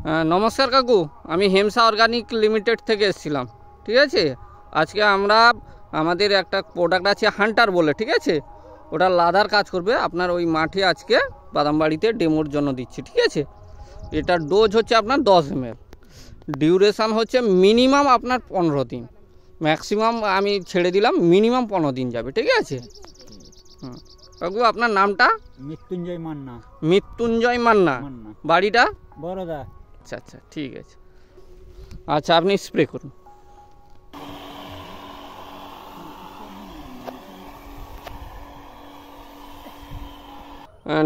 নমস্কার কাকু, আমি হেমসা অর্গানিক লিমিটেড থেকে এসেছিলাম। ঠিক আছে, আজকে আমরা আমাদের একটা প্রোডাক্ট আছে হান্টার বলে, ঠিক আছে, ওটা লাদার কাজ করবে আপনার ওই মাঠে। আজকে বাদামবাড়িতে ডেমোর জন্য দিচ্ছি। ঠিক আছে, এটার ডোজ হচ্ছে আপনার 10 ml, ডিউরেশান হচ্ছে মিনিমাম আপনার 15 দিন, ম্যাক্সিমাম আমি ছেড়ে দিলাম মিনিমাম 15 দিন যাবে। ঠিক আছে কাকু, আপনার নামটা? মৃত্যুঞ্জয় মান্না। মৃত্যুঞ্জয় মান্না, বাড়িটা? বড়দা। আচ্ছা আচ্ছা, ঠিক আছে। আচ্ছা, আপনি স্প্রে করুন।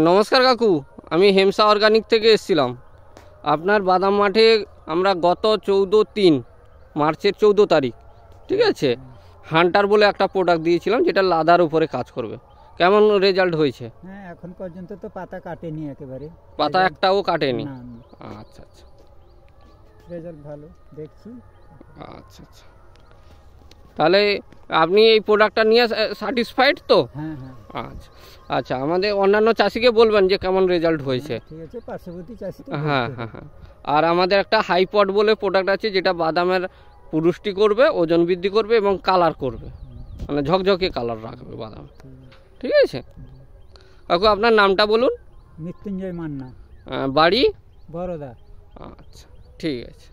নমস্কার কাকু, আমি হেমসা অর্গানিক থেকে এসেছিলাম আপনার বাদাম মাঠে। আমরা গত 14 মার্চের 14 তারিখ, ঠিক আছে, হান্টার বলে একটা প্রোডাক্ট দিয়েছিলাম যেটা লাদার উপরে কাজ করবে। কেমন রেজাল্ট হয়েছে? হ্যাঁ, এখন পর্যন্ত তো পাতা কাটেনি, একেবারে পাতা একটাও কাটেনি। আচ্ছা আচ্ছা, রেজাল্ট ভালো দেখছি। আচ্ছা আচ্ছা, তাহলে আপনি এই প্রোডাক্টটা নিয়ে স্যাটিসফাইড তো? হ্যাঁ হ্যাঁ। আচ্ছা আচ্ছা, আমাদের অন্যান্য চাষিকে বলবেন যে কেমন রেজাল্ট হয়েছে। ঠিক আছে, পার্শ্ববর্তী চাষি। হ্যাঁ হ্যাঁ হ্যাঁ। আর আমাদের একটা হাইপড বলে প্রোডাক্ট আছে যেটা বাদামের পুরুষ্টি করবে, ওজন বৃদ্ধি করবে এবং কালার করবে, মানে ঝকঝকে কালার রাখবে বাদাম। ঠিক আছে কাকু, আপনার নামটা বলুন। মৃত্যুঞ্জয় মান্না, বাড়ি? বড়দা। আচ্ছা, ঠিক আছে।